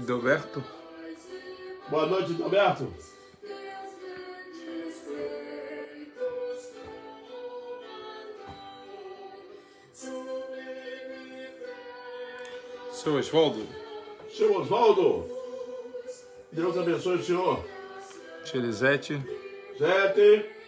Delberto. Boa noite, Delberto. Seu Osvaldo. Seu Osvaldo. Deus abençoe o senhor. Xerizete. Zete.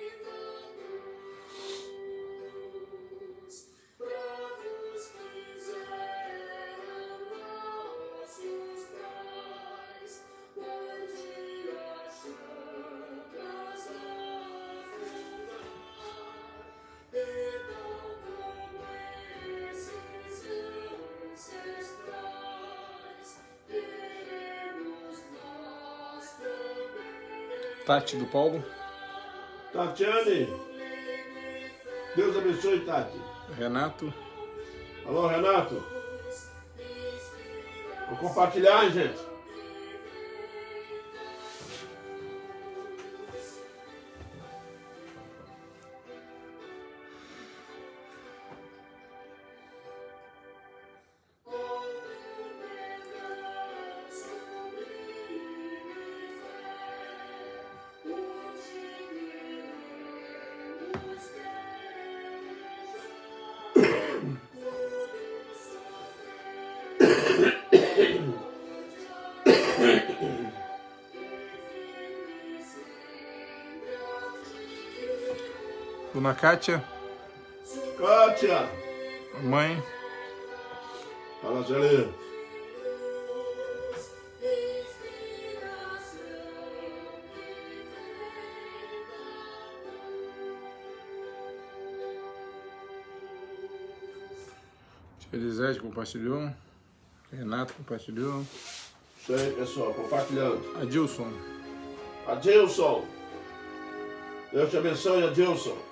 Tati do Paulo. Tatiane. Deus abençoe, Tati. Renato. Alô, Renato. Vou compartilhar, hein, gente. Dona Kátia. Kátia. Mãe. Fala, Zé. Xerizete compartilhou. Renato compartilhou. Isso aí, pessoal, compartilhando. Adilson. Adilson. Deus te abençoe, Adilson.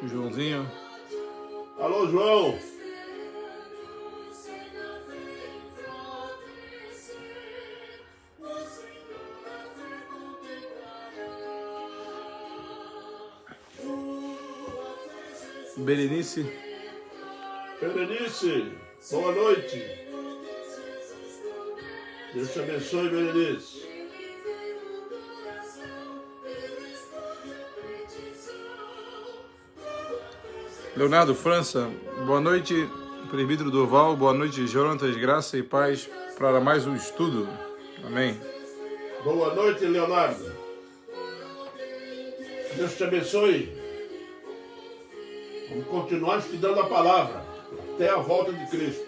O Joãozinho. Alô, João. Berenice. Berenice, boa noite. Deus te abençoe, Berenice. Leonardo França. Boa noite, presbítero Durval. Boa noite, Jonatas. Graça e paz para mais um estudo. Amém. Boa noite, Leonardo. Deus te abençoe. Vamos continuar estudando a palavra até a volta de Cristo.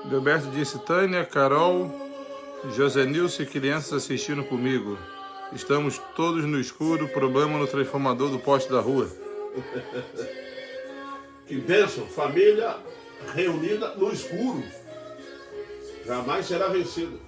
Delberto disse: Tânia, Carol, José Nilson e crianças assistindo comigo. Estamos todos no escuro, problema no transformador do poste da rua. Que bênção, família reunida no escuro. Jamais será vencida.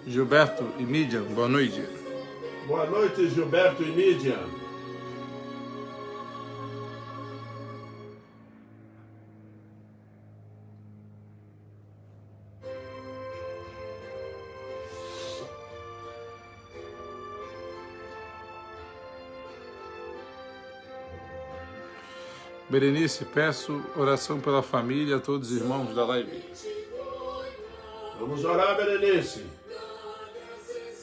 Gilberto e Mídia, boa noite. Boa noite, Gilberto e Mídia. Berenice, peço oração pela família, a todos os irmãos da live. Vamos orar, Berenice.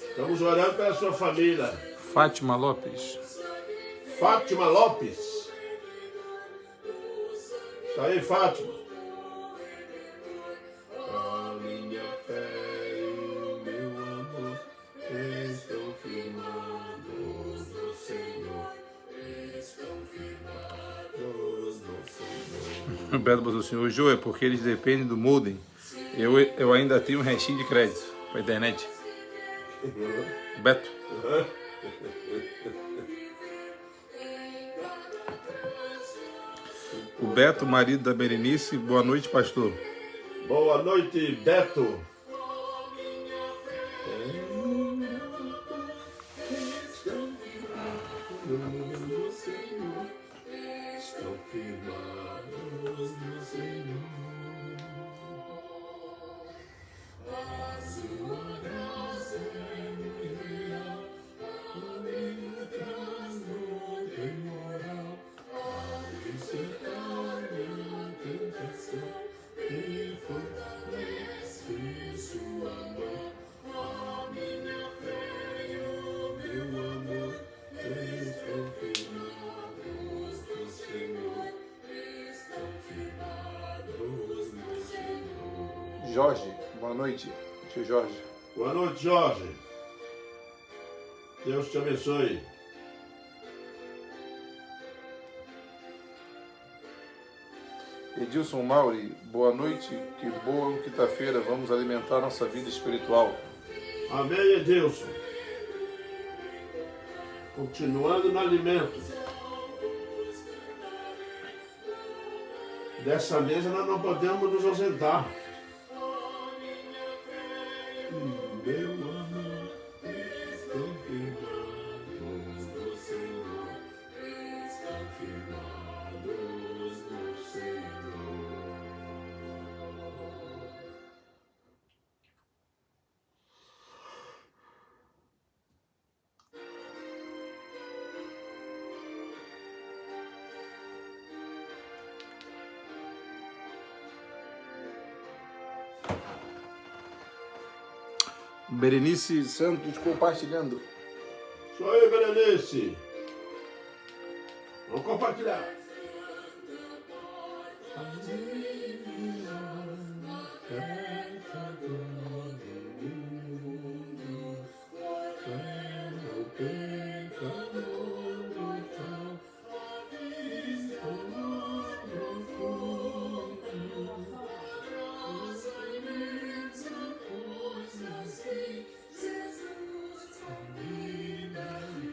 Estamos orando pela sua família. Fátima Lopes. Fátima Lopes. Isso aí, Fátima. A minha fé e o meu amor estão firmados no Senhor. Estão firmados no Senhor. O Beto botou assim, o Jô, é porque eles dependem do modem. Eu ainda tenho um restinho de crédito para a internet. Beto. O Beto, marido da Berenice. Boa noite, pastor. Boa noite, Beto. Estão firmados no Senhor. A sua graça é fiel, a minha traz no temporal, a encerrar minha tentação e fortalece sua mão. A minha fé e o meu amor estão firmados no Senhor. Estão firmados no Senhor. Jorge, boa noite. Tio Jorge. Boa noite, Jorge. Deus te abençoe. Edilson Mauri, boa noite. Que boa quinta-feira. Vamos alimentar nossa vida espiritual. Amém, Edilson. Continuando no alimento. Dessa mesa nós não podemos nos ausentar. Meu amor, estão firmados no Senhor. Estão firmados no Senhor. Berenice Santos compartilhando. Isso aí, Berenice. Vamos compartilhar.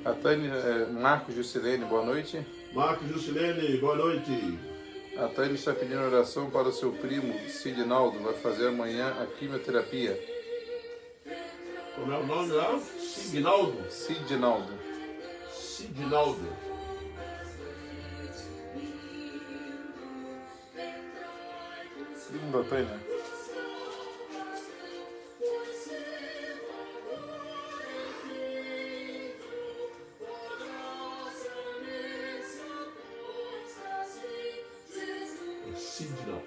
A Tânia, Marcos Juscelene, boa noite. Marcos Juscelene, boa noite. A Tânia está pedindo oração para o seu primo, Sidnaldo, vai fazer amanhã a quimioterapia. Como é o nome lá? Sidnaldo. Sidnaldo. Sidnaldo. Primo da Tânia. Sidnaldo.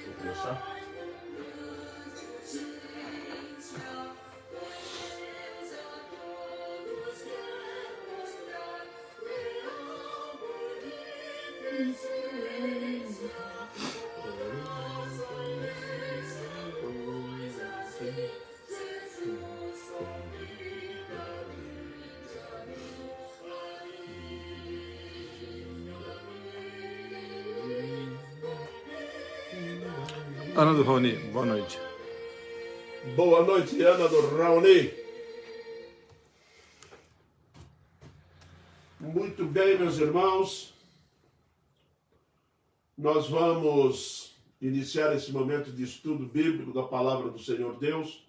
Vou começar. Ana do Raoni, boa noite. Boa noite, Ana do Raoni. Muito bem, meus irmãos. Nós vamos iniciar esse momento de estudo bíblico da palavra do Senhor Deus.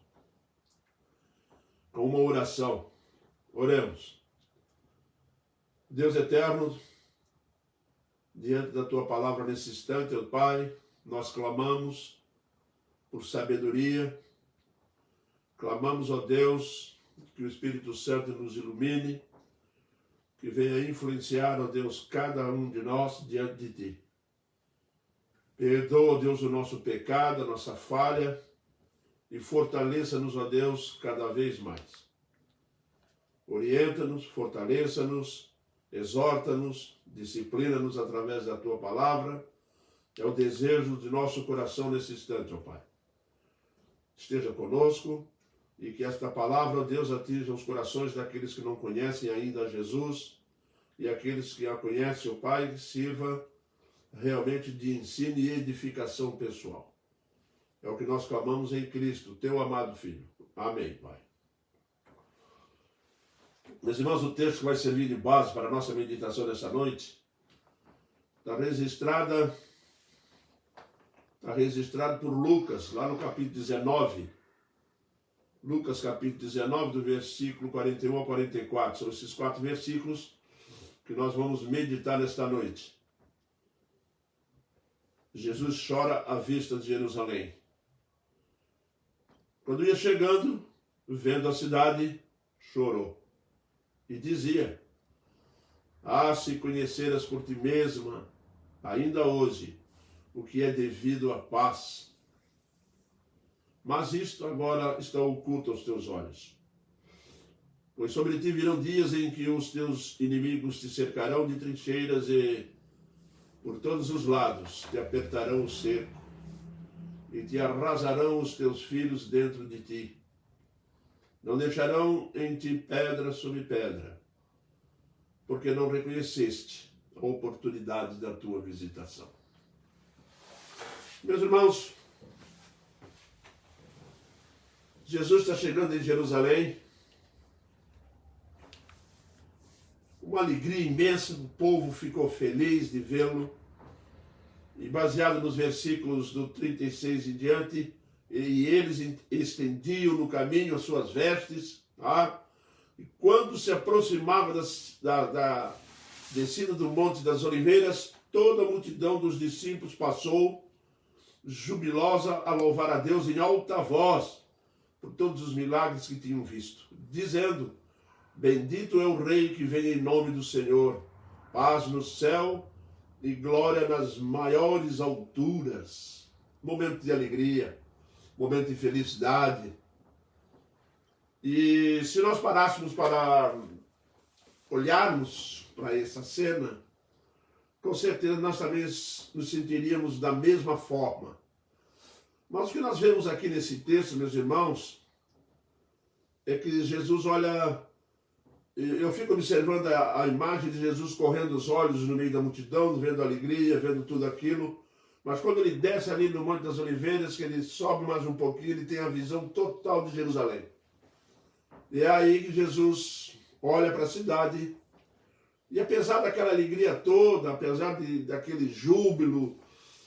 com uma oração. Oremos. Deus eterno, diante da tua palavra nesse instante, ó Pai, nós clamamos por sabedoria, clamamos, ó Deus, que o Espírito Santo nos ilumine, que venha influenciar, ó Deus, cada um de nós diante de Ti. Perdoa, ó Deus, o nosso pecado, a nossa falha, e fortaleça-nos, ó Deus, cada vez mais. Orienta-nos, fortaleça-nos, exorta-nos, disciplina-nos através da Tua palavra. É o desejo de nosso coração nesse instante, ó Pai. Esteja conosco e que esta palavra, ó Deus, atinja os corações daqueles que não conhecem ainda a Jesus e aqueles que a conhecem, ó Pai, que sirva realmente de ensino e edificação pessoal. É o que nós clamamos em Cristo, Teu amado Filho. Amém, Pai. Meus irmãos, o texto que vai servir de base para a nossa meditação nessa noite está registrado por Lucas, lá no capítulo 19. Lucas, capítulo 19, do versículo 41 ao 44. São esses 4 versículos que nós vamos meditar nesta noite. Jesus chora à vista de Jerusalém. Quando ia chegando, vendo a cidade, chorou. E dizia: ah, se conheceras por ti mesma, ainda hoje, o que é devido à paz. Mas isto agora está oculto aos teus olhos. Pois sobre ti virão dias em que os teus inimigos te cercarão de trincheiras e por todos os lados te apertarão o cerco e te arrasarão os teus filhos dentro de ti. Não deixarão em ti pedra sobre pedra, porque não reconheceste a oportunidade da tua visitação. Meus irmãos, Jesus está chegando em Jerusalém, uma alegria imensa, o povo ficou feliz de vê-lo, e baseado nos versículos do 36 em diante, e eles estendiam no caminho as suas vestes, tá? E quando se aproximava da descida do Monte das Oliveiras, toda a multidão dos discípulos passou jubilosa a louvar a Deus em alta voz por todos os milagres que tinham visto, dizendo: bendito é o Rei que vem em nome do Senhor, paz no céu e glória nas maiores alturas. Momento de alegria, momento de felicidade. E se nós parássemos para olharmos para essa cena, com certeza nós também nos sentiríamos da mesma forma. Mas o que nós vemos aqui nesse texto, meus irmãos, é que Jesus olha... Eu fico observando a imagem de Jesus correndo os olhos no meio da multidão, vendo a alegria, vendo tudo aquilo. Mas quando ele desce ali no Monte das Oliveiras, que ele sobe mais um pouquinho, ele tem a visão total de Jerusalém. E é aí que Jesus olha para a cidade, e apesar daquela alegria toda, apesar daquele júbilo,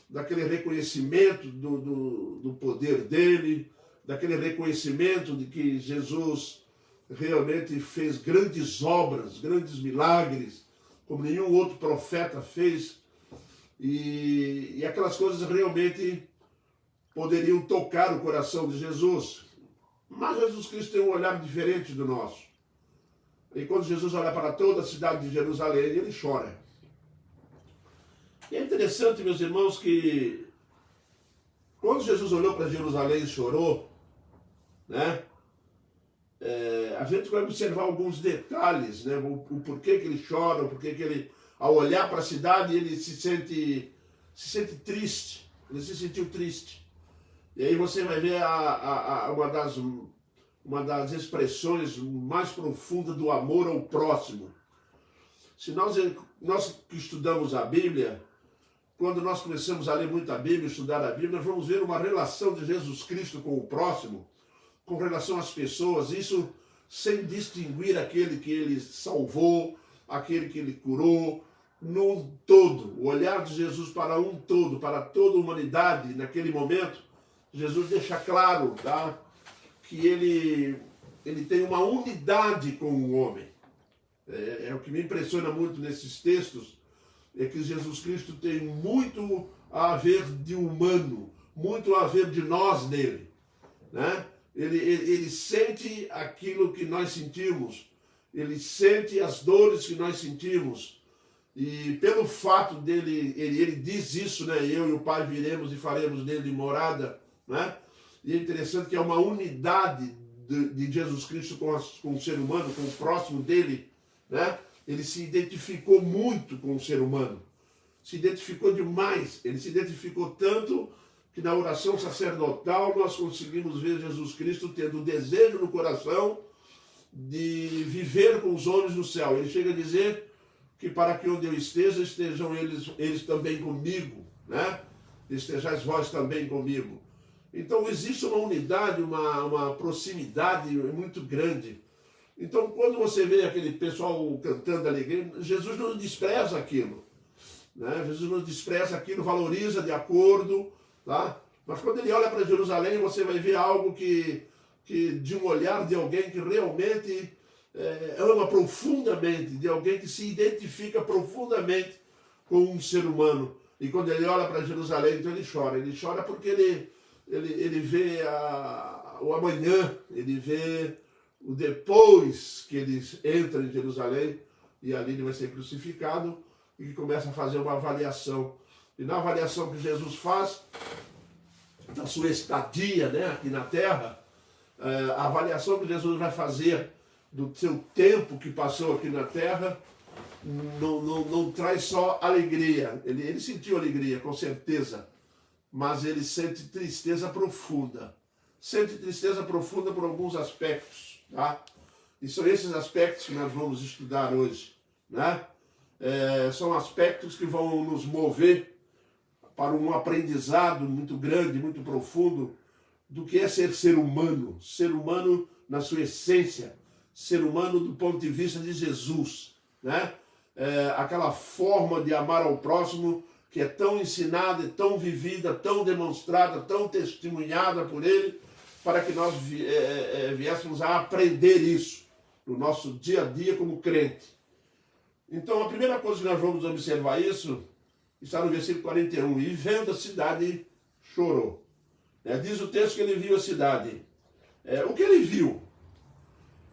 daquele reconhecimento do poder dele, daquele reconhecimento de que Jesus realmente fez grandes obras, grandes milagres, como nenhum outro profeta fez, e aquelas coisas realmente poderiam tocar o coração de Jesus. Mas Jesus Cristo tem um olhar diferente do nosso. E quando Jesus olha para toda a cidade de Jerusalém, ele chora. E é interessante, meus irmãos, que quando Jesus olhou para Jerusalém e chorou, né? A gente vai observar alguns detalhes, né? O porquê que ele chora, o porquê que ele, ao olhar para a cidade, ele se sente triste. Ele se sentiu triste. E aí você vai ver uma das expressões mais profundas do amor ao próximo. Se nós que estudamos a Bíblia, quando nós começamos a ler muito a Bíblia, estudar a Bíblia, nós vamos ver uma relação de Jesus Cristo com o próximo, com relação às pessoas, isso sem distinguir aquele que ele salvou, aquele que ele curou, no todo. O olhar de Jesus para um todo, para toda a humanidade, naquele momento, Jesus deixa claro, tá, que ele ele tem uma unidade com o homem. É o que me impressiona muito nesses textos, é que Jesus Cristo tem muito a ver de humano, muito a ver de nós nele, né? Ele sente aquilo que nós sentimos, ele sente as dores que nós sentimos, e pelo fato dele, ele diz isso, né? Eu e o Pai viremos e faremos nele morada, né? E é interessante que é uma unidade de Jesus Cristo com o ser humano, com o próximo dele, né? Ele se identificou muito com o ser humano, se identificou demais, ele se identificou tanto que na oração sacerdotal nós conseguimos ver Jesus Cristo tendo o desejo no coração de viver com os homens no céu. Ele chega a dizer que para que onde eu esteja, estejam eles também comigo, né? Estejais vós também comigo. Então existe uma unidade, uma proximidade muito grande. Então quando você vê aquele pessoal cantando alegria, Jesus não despreza aquilo, né? Jesus não despreza aquilo, valoriza de acordo, tá? Mas quando ele olha para Jerusalém, você vai ver algo que de um olhar de alguém que realmente ama profundamente, de alguém que se identifica profundamente com um ser humano. E quando ele olha para Jerusalém, então ele chora porque ele vê o amanhã, ele vê o depois que ele entra em Jerusalém, e ali ele vai ser crucificado, e começa a fazer uma avaliação. E na avaliação que Jesus faz da sua estadia, né, aqui na terra, a avaliação que Jesus vai fazer do seu tempo que passou aqui na terra não traz só alegria. Ele sentiu alegria, com certeza, mas ele sente tristeza profunda. Sente tristeza profunda por alguns aspectos, tá? E são esses aspectos que nós vamos estudar hoje, né? São aspectos que vão nos mover para um aprendizado muito grande, muito profundo, do que é ser humano na sua essência, ser humano do ponto de vista de Jesus, né? Aquela forma de amar ao próximo que é tão ensinada, tão vivida, tão demonstrada, tão testemunhada por ele, para que nós viéssemos a aprender isso no nosso dia a dia como crente. Então, a primeira coisa que nós vamos observar isso está no versículo 41. E vendo a cidade, chorou. Diz o texto que ele viu a cidade. O que ele viu?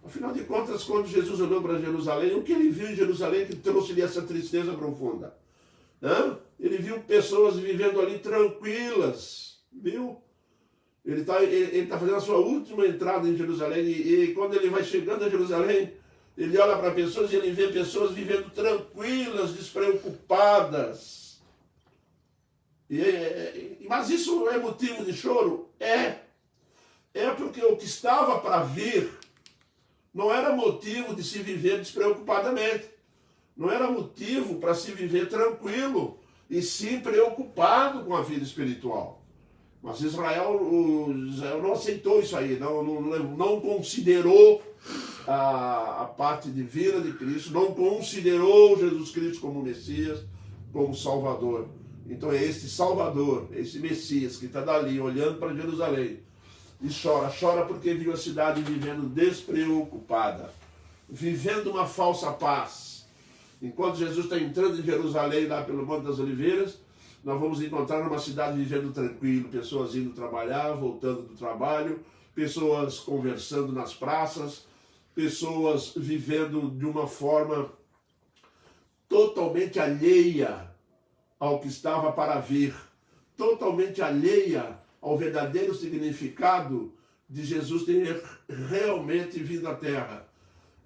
Afinal de contas, quando Jesus olhou para Jerusalém, o que ele viu em Jerusalém que trouxe-lhe essa tristeza profunda? Ele viu pessoas vivendo ali tranquilas, viu? Ele tá fazendo a sua última entrada em Jerusalém, e quando ele vai chegando a Jerusalém, ele olha para pessoas e ele vê pessoas vivendo tranquilas, despreocupadas. Mas isso é motivo de choro? É porque o que estava para vir não era motivo de se viver despreocupadamente. Não era motivo para se viver tranquilo, e sim preocupado com a vida espiritual. Mas Israel não aceitou isso aí, não considerou a parte divina de Cristo, não considerou Jesus Cristo como Messias, como Salvador. Então é esse Salvador, esse Messias que está dali olhando para Jerusalém e chora porque viu a cidade vivendo despreocupada, vivendo uma falsa paz. Enquanto Jesus está entrando em Jerusalém, lá pelo Monte das Oliveiras, nós vamos encontrar uma cidade vivendo tranquilo, pessoas indo trabalhar, voltando do trabalho, pessoas conversando nas praças, pessoas vivendo de uma forma totalmente alheia ao que estava para vir, totalmente alheia ao verdadeiro significado de Jesus ter realmente vindo à Terra.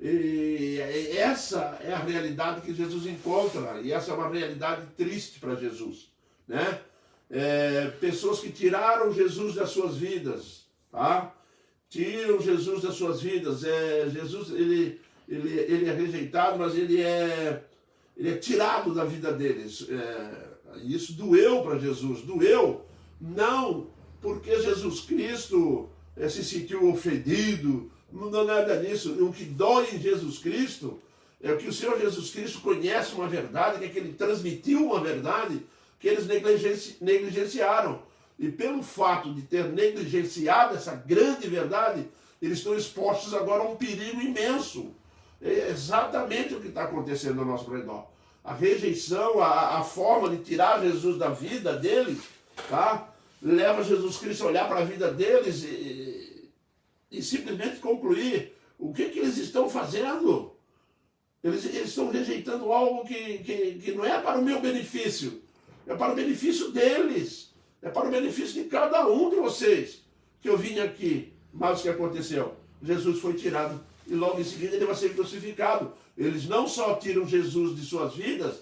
E essa é a realidade que Jesus encontra, e essa é uma realidade triste para Jesus, né? Pessoas que tiraram Jesus das suas vidas, tá? Tiram Jesus das suas vidas. Jesus, ele é rejeitado, mas ele é tirado da vida deles. Isso doeu para Jesus, doeu, não porque Jesus Cristo se sentiu ofendido, não é nada disso. O que dói em Jesus Cristo é que o Senhor Jesus Cristo conhece uma verdade, que ele transmitiu uma verdade que eles negligenciaram. E pelo fato de ter negligenciado essa grande verdade, eles estão expostos agora a um perigo imenso. É exatamente o que está acontecendo ao nosso redor. A rejeição, a forma de tirar Jesus da vida deles, tá? Leva Jesus Cristo a olhar para a vida deles e simplesmente concluir o que eles estão fazendo. Eles estão rejeitando algo que não é para o meu benefício, é para o benefício deles, é para o benefício de cada um de vocês que eu vim aqui. Mas o que aconteceu? Jesus foi tirado e logo em seguida ele vai ser crucificado. Eles não só tiram Jesus de suas vidas,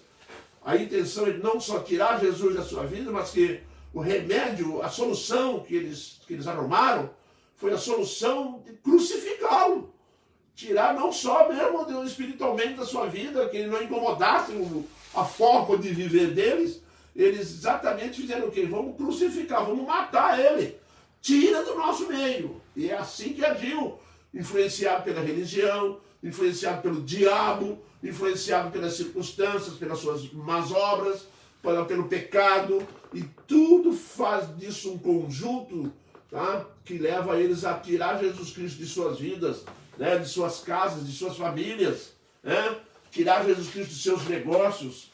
a intenção é não só tirar Jesus da sua vida, mas que o remédio, a solução que eles arrumaram foi a solução de crucificá-lo. Tirar não só mesmo espiritualmente da sua vida, que ele não incomodasse a forma de viver deles, eles exatamente fizeram o quê? Vamos crucificar, vamos matar ele. Tira do nosso meio. E é assim que agiu, influenciado pela religião, influenciado pelo diabo, influenciado pelas circunstâncias, pelas suas más obras, pelo pecado, e tudo faz disso um conjunto, tá? Que leva eles a tirar Jesus Cristo de suas vidas, né? De suas casas, de suas famílias, né? Tirar Jesus Cristo de seus negócios.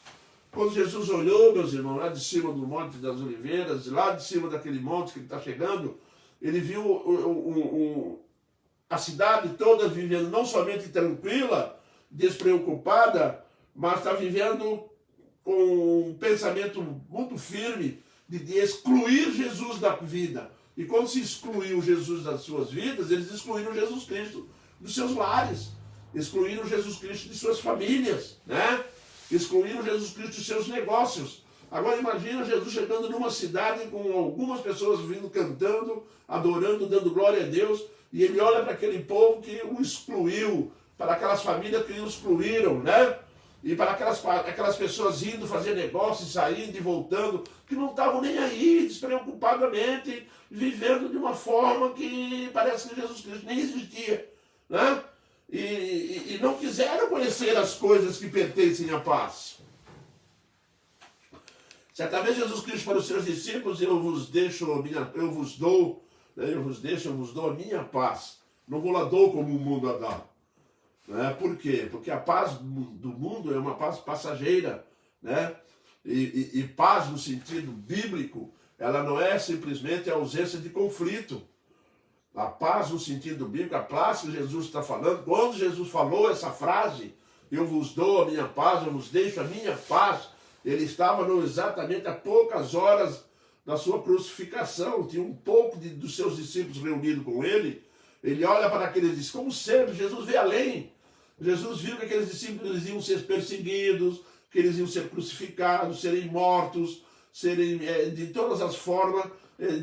Quando Jesus olhou, meus irmãos, lá de cima do Monte das Oliveiras, lá de cima daquele monte que ele está chegando, ele viu a cidade toda vivendo não somente tranquila, despreocupada, mas está vivendo com um pensamento muito firme de excluir Jesus da vida. E quando se excluiu Jesus das suas vidas, eles excluíram Jesus Cristo dos seus lares, excluíram Jesus Cristo de suas famílias, né? Excluíram Jesus Cristo dos seus negócios. Agora imagina Jesus chegando numa cidade com algumas pessoas vindo cantando, adorando, dando glória a Deus, e ele olha para aquele povo que o excluiu, para aquelas famílias que o excluíram, né? E para aquelas pessoas indo fazer negócios, saindo e voltando, que não estavam nem aí, despreocupadamente, vivendo de uma forma que parece que Jesus Cristo nem existia, né? E não quiseram conhecer as coisas que pertencem à paz. Certa vez Jesus Cristo para os seus discípulos: eu vos dou a minha paz. Não vou lá dou como o mundo a dá. Né? Por quê? Porque a paz do mundo é uma paz passageira, né? E paz no sentido bíblico, ela não é simplesmente a ausência de conflito. A paz no sentido bíblico, a paz que Jesus está falando, quando Jesus falou essa frase, eu vos dou a minha paz, eu vos deixo a minha paz, ele estava exatamente a poucas horas da sua crucificação, tinha um pouco dos seus discípulos reunidos com ele, ele olha para aqueles discípulos, como sempre, Jesus vê além. Jesus viu que aqueles discípulos iam ser perseguidos, que eles iam ser crucificados, serem mortos, serem de todas as formas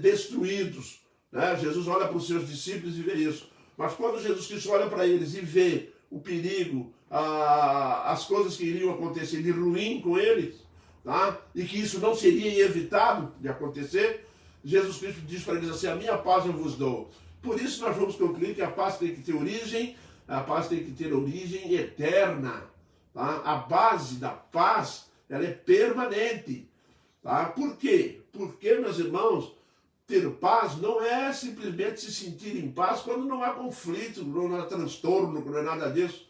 destruídos. Né? Jesus olha para os seus discípulos e vê isso. Mas quando Jesus Cristo olha para eles e vê o perigo, as coisas que iriam acontecer de ruim com eles, tá? E que isso não seria evitado de acontecer, Jesus Cristo diz para eles assim: a minha paz eu vos dou. Por isso nós vamos concluir que a paz tem que ter origem, eterna. Tá? A base da paz, ela é permanente. Tá? Por quê? Porque, meus irmãos, ter paz não é simplesmente se sentir em paz quando não há conflito, não há transtorno, não é nada disso.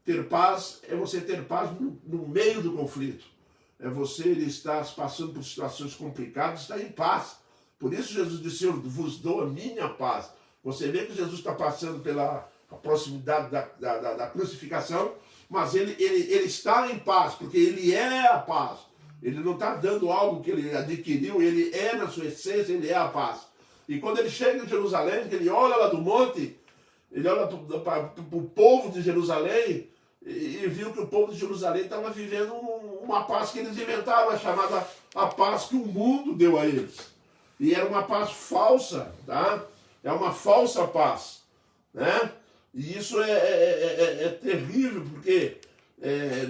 Ter paz é você ter paz no meio do conflito. É você estar passando por situações complicadas, estar em paz. Por isso Jesus disse: eu vos dou a minha paz. Você vê que Jesus está passando pela proximidade da crucificação, mas ele está em paz, porque ele é a paz. Ele não está dando algo que ele adquiriu, ele é na sua essência, ele é a paz. E quando ele chega em Jerusalém, ele olha lá do monte, ele olha para o povo de Jerusalém e viu que o povo de Jerusalém estava vivendo uma paz que eles inventaram, a chamada a paz que o mundo deu a eles. E era uma paz falsa, tá? É uma falsa paz, né? E isso é terrível, porque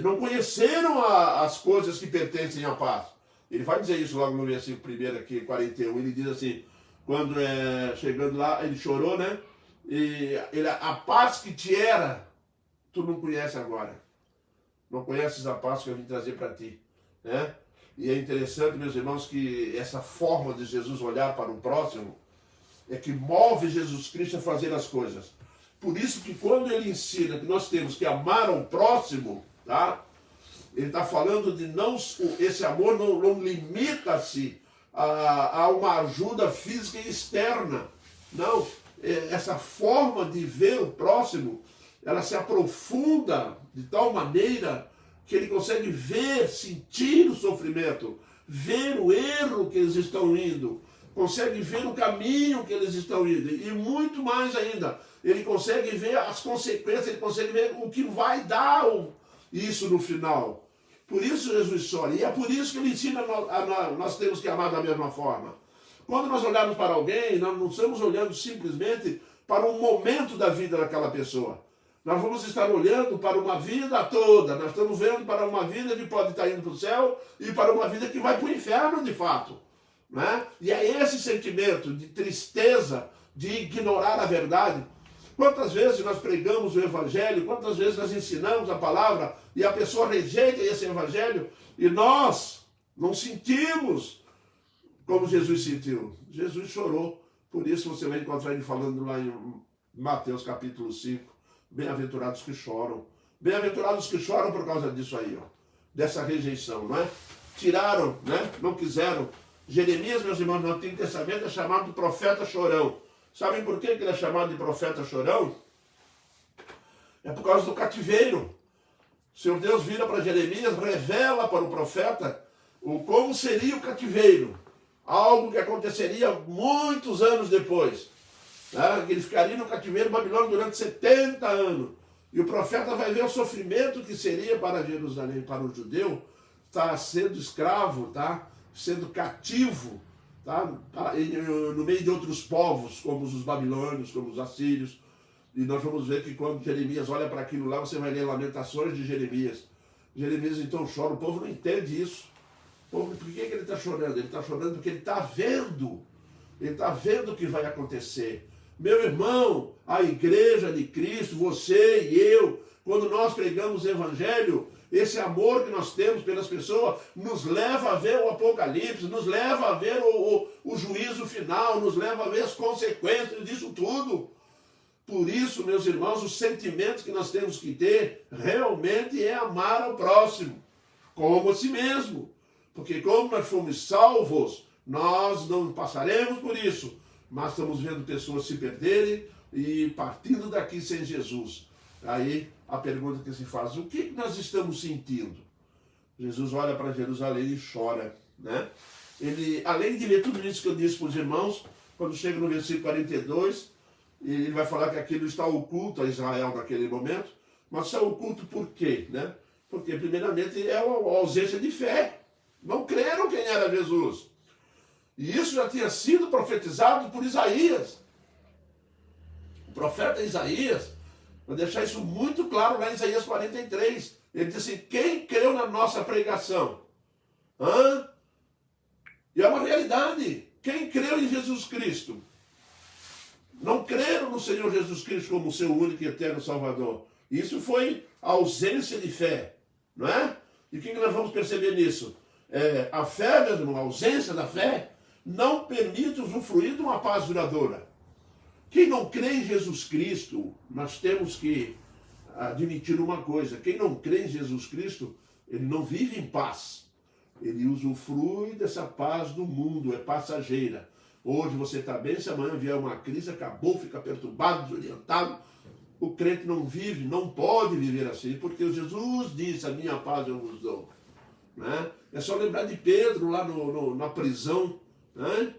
não conheceram as coisas que pertencem à paz. Ele vai dizer isso logo no versículo 1 aqui, 41. Ele diz assim, quando chegando lá, ele chorou, né? E a paz que te era, tu não conhece agora. Não conheces a paz que eu vim trazer para ti, né? E é interessante, meus irmãos, que essa forma de Jesus olhar para o próximo, é que move Jesus Cristo a fazer as coisas. Por isso que quando ele ensina que nós temos que amar ao próximo, tá? Ele está falando de não, esse amor não limita-se a uma ajuda física e externa. Não, essa forma de ver o próximo, ela se aprofunda de tal maneira que ele consegue ver, sentir o sofrimento, ver o erro que eles estão indo, consegue ver o caminho que eles estão indo, e muito mais ainda, ele consegue ver as consequências, ele consegue ver o que vai dar isso no final. Por isso Jesus chora, e é por isso que ele ensina nós temos que amar da mesma forma. Quando nós olhamos para alguém, nós não estamos olhando simplesmente para um momento da vida daquela pessoa. Nós vamos estar olhando para uma vida toda, nós estamos vendo para uma vida que pode estar indo para o céu e para uma vida que vai para o inferno de fato. Né? E é esse sentimento de tristeza, de ignorar a verdade. Quantas vezes nós pregamos o evangelho, quantas vezes nós ensinamos a palavra e a pessoa rejeita esse evangelho e nós não sentimos como Jesus sentiu. Jesus chorou, por isso você vai encontrar ele falando lá em Mateus capítulo 5, bem-aventurados que choram. Bem-aventurados que choram por causa disso aí, ó, dessa rejeição, não é? Tiraram, né? Não quiseram. Jeremias, meus irmãos, no Antigo Testamento é chamado de profeta chorão. Sabem por que ele é chamado de profeta chorão? É por causa do cativeiro. O Senhor Deus vira para Jeremias, revela para o profeta como seria o cativeiro. Algo que aconteceria muitos anos depois. Né? Ele ficaria no cativeiro babilônico durante 70 anos. E o profeta vai ver o sofrimento que seria para Jerusalém, para o judeu, tá sendo escravo, tá sendo cativo, tá? No meio de outros povos, como os babilônios, como os assírios. E nós vamos ver que quando Jeremias olha para aquilo lá, você vai ler Lamentações de Jeremias. Jeremias então chora, o povo não entende isso. O povo, por que ele está chorando? Ele está chorando porque ele está vendo. Ele está vendo o que vai acontecer. Meu irmão, a igreja de Cristo, você e eu, quando nós pregamos o evangelho, esse amor que nós temos pelas pessoas nos leva a ver o Apocalipse, nos leva a ver o juízo final, nos leva a ver as consequências disso tudo. Por isso, meus irmãos, o sentimento que nós temos que ter realmente é amar ao próximo, como a si mesmo. Porque como nós fomos salvos, nós não passaremos por isso, mas estamos vendo pessoas se perderem e partindo daqui sem Jesus. Aí a pergunta que se faz, o que nós estamos sentindo? Jesus olha para Jerusalém e chora, né? Ele, além de ler tudo isso que eu disse para os irmãos, quando chega no versículo 42, ele vai falar que aquilo está oculto a Israel naquele momento, mas está oculto por quê? Né? Porque primeiramente é a ausência de fé. Não creram quem era Jesus. E isso já tinha sido profetizado por Isaías. O profeta Isaías vai deixar isso muito claro lá em Isaías 43. Ele diz assim, quem creu na nossa pregação? E é uma realidade. Quem creu em Jesus Cristo? Não creram no Senhor Jesus Cristo como seu único e eterno Salvador. Isso foi a ausência de fé. Não é? E o que nós vamos perceber nisso? A fé, meu irmão, a ausência da fé, não permite usufruir de uma paz duradoura. Quem não crê em Jesus Cristo, nós temos que admitir uma coisa. Quem não crê em Jesus Cristo, ele não vive em paz. Ele usufrui dessa paz do mundo, é passageira. Hoje você está bem, se amanhã vier uma crise, acabou, fica perturbado, desorientado. O crente não vive, não pode viver assim, porque Jesus disse, a minha paz eu vos dou. Né? É só lembrar de Pedro lá na prisão. Né?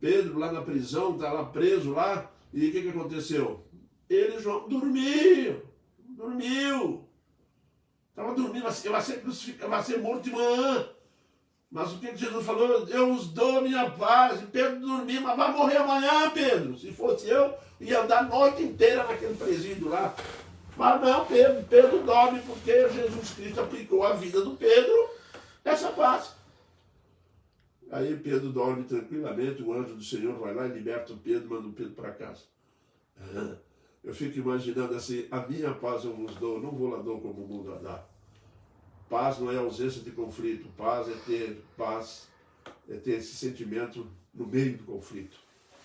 Pedro lá na prisão, está lá preso lá, e o que aconteceu? Ele dormiu. Estava dormindo, vai ser morto de manhã. Mas o que Jesus falou? Eu os dou a minha paz. E Pedro dormiu, mas vai morrer amanhã, Pedro. Se fosse eu, ia andar a noite inteira naquele presídio lá. Mas não, Pedro dorme porque Jesus Cristo aplicou à vida do Pedro essa paz. Aí Pedro dorme tranquilamente, o anjo do Senhor vai lá e liberta o Pedro, manda o Pedro para casa. Eu fico imaginando assim, a minha paz eu vos dou, não vou lá dou como o mundo a dá. Paz não é ausência de conflito, paz é ter esse sentimento no meio do conflito.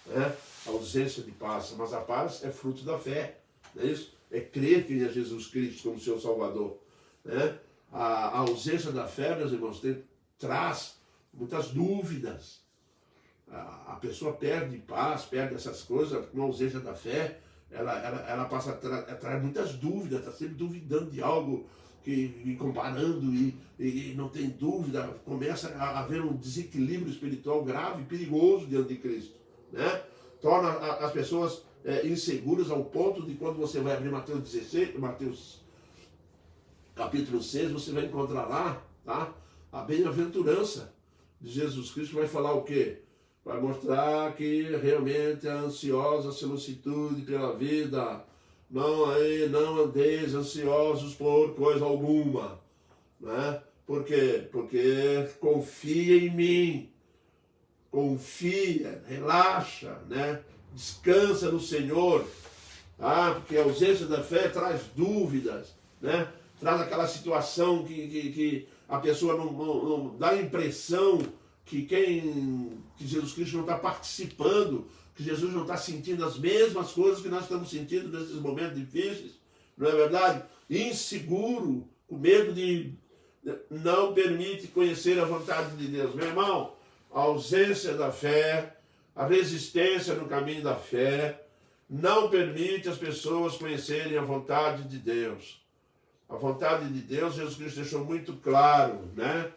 né? A ausência de paz, mas a paz é fruto da fé, não é isso? É crer que é Jesus Cristo como seu Salvador, né? A ausência da fé, meus irmãos, traz muitas dúvidas. A pessoa perde paz, perde essas coisas, com a ausência da fé, ela passa a trazer muitas dúvidas, está sempre duvidando de algo, e comparando, e não tem dúvida, começa a haver um desequilíbrio espiritual grave e perigoso diante de Cristo, né? Torna as pessoas inseguras ao ponto de, quando você vai abrir Mateus capítulo 6, você vai encontrar lá, tá? A bem-aventurança de Jesus Cristo. Vai falar o quê? Vai mostrar que realmente a ansiosa solicitude pela vida, não andeis ansiosos por coisa alguma, né? Por quê? Porque confia em mim, confia, relaxa, né? Descansa no Senhor, tá? Porque a ausência da fé traz dúvidas, né? Traz aquela situação que a pessoa não dá a impressão que Jesus Cristo não está participando, que Jesus não está sentindo as mesmas coisas que nós estamos sentindo nesses momentos difíceis, não é verdade? Inseguro, com medo de não permite conhecer a vontade de Deus. Meu irmão, a ausência da fé, a resistência no caminho da fé, não permite as pessoas conhecerem a vontade de Deus. A vontade de Deus, Jesus Cristo deixou muito claro, né?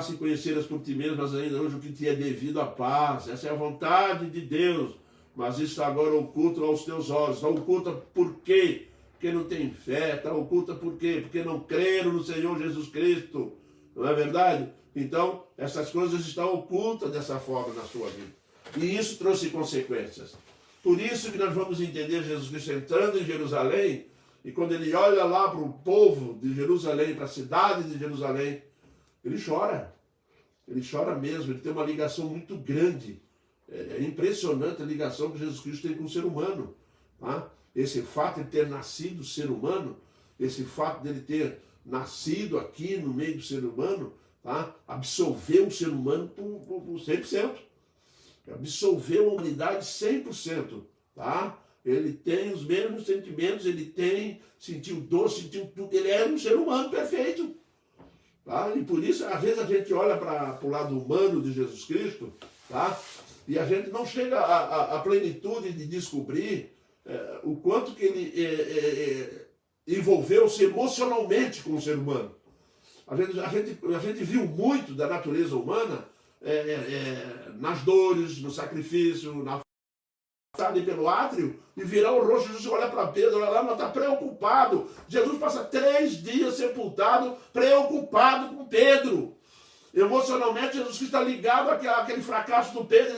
Se conheceras por ti mesmo, mas ainda hoje o que te é devido a paz. Essa é a vontade de Deus, mas isso está agora oculto aos teus olhos. Está oculta por quê? Porque não tem fé. Está oculta por quê? Porque não creram no Senhor Jesus Cristo. Não é verdade? Então, essas coisas estão ocultas dessa forma na sua vida. E isso trouxe consequências. Por isso que nós vamos entender Jesus Cristo entrando em Jerusalém, e quando ele olha lá para o povo de Jerusalém, para a cidade de Jerusalém, ele chora mesmo, ele tem uma ligação muito grande, é impressionante a ligação que Jesus Cristo tem com o ser humano, tá? Esse fato de ter nascido ser humano, esse fato dele ter nascido aqui no meio do ser humano, tá? Absolveu o ser humano por 100%, absolveu a humanidade 100%, tá? Ele tem os mesmos sentimentos, ele sentiu dor, sentiu tudo, ele era um ser humano perfeito. Tá? E por isso, às vezes, a gente olha para o lado humano de Jesus Cristo, tá? E a gente não chega à plenitude de descobrir o quanto que ele envolveu-se emocionalmente com o ser humano. A gente viu muito da natureza humana nas dores, no sacrifício, na ali pelo átrio e virar o rosto. Jesus olha para Pedro, olha lá, mas está preocupado. Jesus passa 3 dias sepultado, preocupado com Pedro. Emocionalmente, Jesus Cristo está ligado àquele fracasso do Pedro.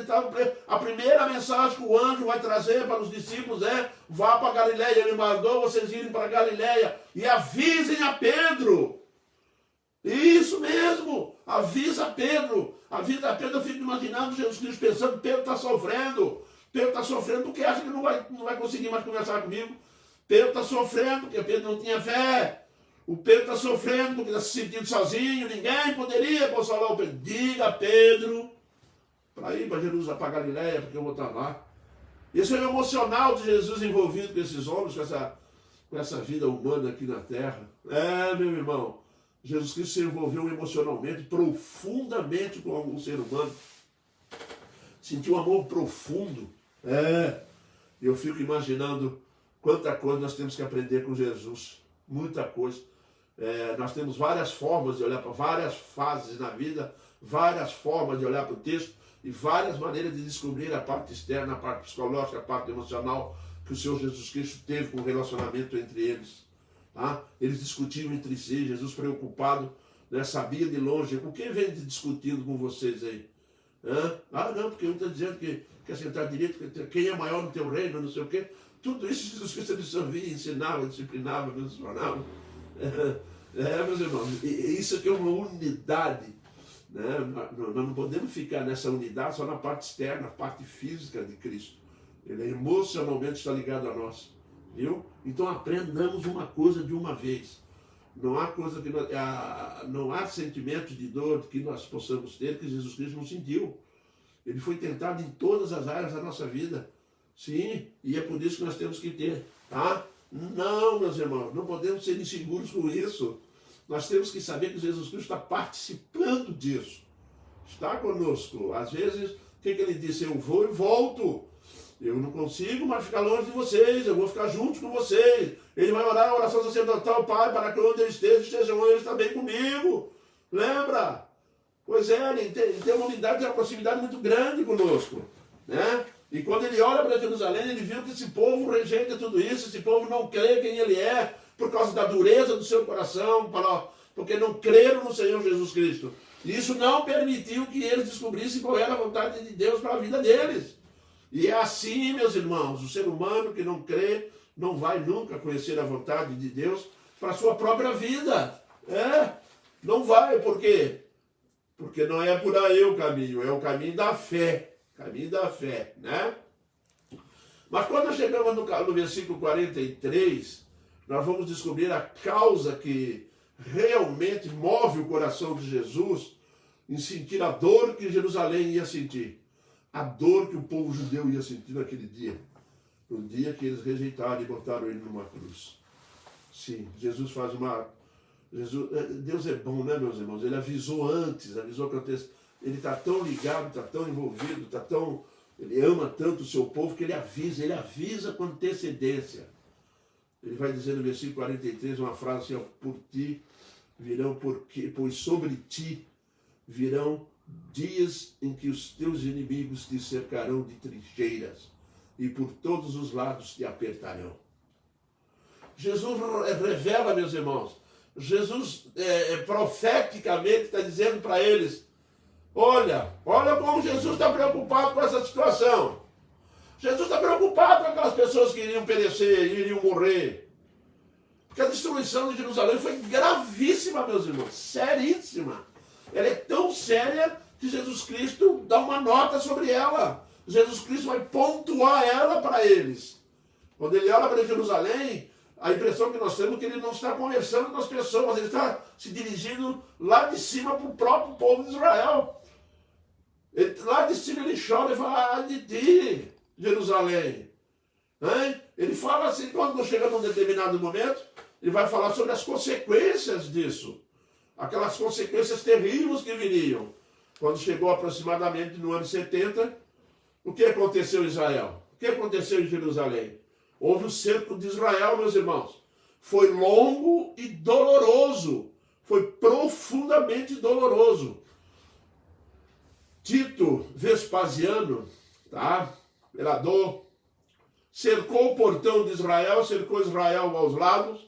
A primeira mensagem que o anjo vai trazer para os discípulos é: vá para Galileia. Ele mandou vocês irem para Galileia e avisem a Pedro. Isso mesmo, avisa Pedro. Avisa Pedro. Eu fico imaginando Jesus Cristo pensando: Pedro está sofrendo. Pedro está sofrendo porque acha que não vai conseguir mais conversar comigo. Pedro está sofrendo porque Pedro não tinha fé. O Pedro está sofrendo porque está se sentindo sozinho. Ninguém poderia consolar o Pedro. Diga a Pedro para ir para Jerusalém, para Galileia, porque eu vou estar lá. Esse é o emocional de Jesus envolvido com esses homens, com essa vida humana aqui na terra. Meu irmão, Jesus Cristo se envolveu emocionalmente, profundamente com o ser humano. Sentiu um amor profundo. Eu fico imaginando quanta coisa nós temos que aprender com Jesus. Muita coisa. Nós temos várias formas de olhar para várias fases na vida, várias formas de olhar para o texto e várias maneiras de descobrir a parte externa, a parte psicológica, a parte emocional que o Senhor Jesus Cristo teve com o relacionamento entre eles. Tá? Eles discutiam entre si, Jesus preocupado, né, sabia de longe. O que vem discutindo com vocês aí? Não, porque um está dizendo que quer sentar direito, quem é maior no teu reino, não sei o quê. Tudo isso Jesus Cristo absorvia, ensinava, disciplinava, mencionava. Meus irmãos, isso aqui é uma unidade. Né? Nós não podemos ficar nessa unidade só na parte externa, na parte física de Cristo. Ele emocionalmente está ligado a nós. Viu? Então aprendamos uma coisa de uma vez. Não há sentimentos de dor que nós possamos ter que Jesus Cristo não sentiu. Ele foi tentado em todas as áreas da nossa vida. Sim, e é por isso que nós temos que ter, tá? Não, meus irmãos, não podemos ser inseguros com isso. Nós temos que saber que Jesus Cristo está participando disso. Está conosco. Às vezes, o que ele disse? Eu vou e volto. Eu não consigo mais ficar longe de vocês. Eu vou ficar junto com vocês. Ele vai orar a oração sacerdotal, Pai, para que onde eu esteja, estejam eles também comigo. Lembra? Pois é, ele tem uma unidade e uma proximidade muito grande conosco, né? E quando ele olha para Jerusalém, ele viu que esse povo rejeita tudo isso, esse povo não crê quem ele é, por causa da dureza do seu coração, porque não creram no Senhor Jesus Cristo. E isso não permitiu que eles descobrissem qual era a vontade de Deus para a vida deles. E é assim, meus irmãos, o ser humano que não crê não vai nunca conhecer a vontade de Deus para a sua própria vida. Não vai, por quê? Porque não é por aí o caminho, é o caminho da fé. Caminho da fé, né? Mas quando nós chegamos no versículo 43, nós vamos descobrir a causa que realmente move o coração de Jesus em sentir a dor que Jerusalém ia sentir. A dor que o povo judeu ia sentir naquele dia. No dia que eles rejeitaram e botaram ele numa cruz. Sim, Jesus faz uma... Deus é bom, né, meus irmãos? Ele avisou antes, avisou que acontece. Ele está tão ligado, está tão envolvido, ele ama tanto o seu povo que ele avisa com antecedência. Ele vai dizer no versículo 43 uma frase assim, ó, por ti virão, pois sobre ti virão dias em que os teus inimigos te cercarão de trincheiras e por todos os lados te apertarão. Jesus revela, meus irmãos, Jesus profeticamente está dizendo para eles, olha como Jesus está preocupado com essa situação. Jesus está preocupado com aquelas pessoas que iriam perecer, iriam morrer. Porque a destruição de Jerusalém foi gravíssima, meus irmãos, seríssima. Ela é tão séria que Jesus Cristo dá uma nota sobre ela. Jesus Cristo vai pontuar ela para eles. Quando ele olha para Jerusalém, a impressão que nós temos é que ele não está conversando com as pessoas, ele está se dirigindo lá de cima para o próprio povo de Israel. Lá de cima ele chora e fala, de ti, Jerusalém. Ele fala assim, quando chega num determinado momento, ele vai falar sobre as consequências disso. Aquelas consequências terríveis que viriam. Quando chegou aproximadamente no ano 70, o que aconteceu em Israel? O que aconteceu em Jerusalém? Houve o cerco de Israel, meus irmãos. Foi longo e doloroso. Foi profundamente doloroso. Tito Vespasiano, imperador, cercou o portão de Israel, cercou Israel aos lados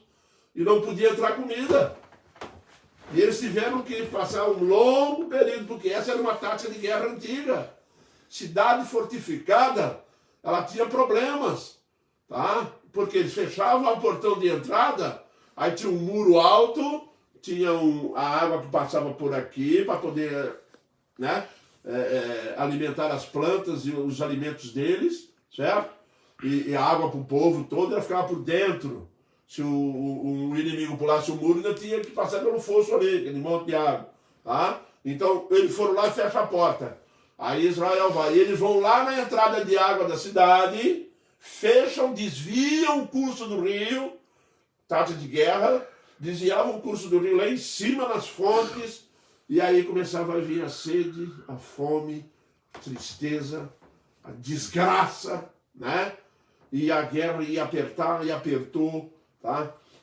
e não podia entrar comida. E eles tiveram que passar um longo período, porque essa era uma tática de guerra antiga. Cidade fortificada, ela tinha problemas, porque eles fechavam o portão de entrada, aí tinha um muro alto, tinha a água que passava por aqui para poder, alimentar as plantas e os alimentos deles, certo? E a água para o povo todo, ela ficava por dentro. Se o inimigo pulasse o muro, ainda tinha que passar pelo fosso ali, aquele monte de água. Então, eles foram lá e fecham a porta. Aí Israel vai. E eles vão lá na entrada de água da cidade, fecham, desviam o curso do rio, tática de guerra, desviavam o curso do rio lá em cima nas fontes, e aí começava a vir a sede, a fome, a tristeza, a desgraça, E a guerra ia apertar, e apertou,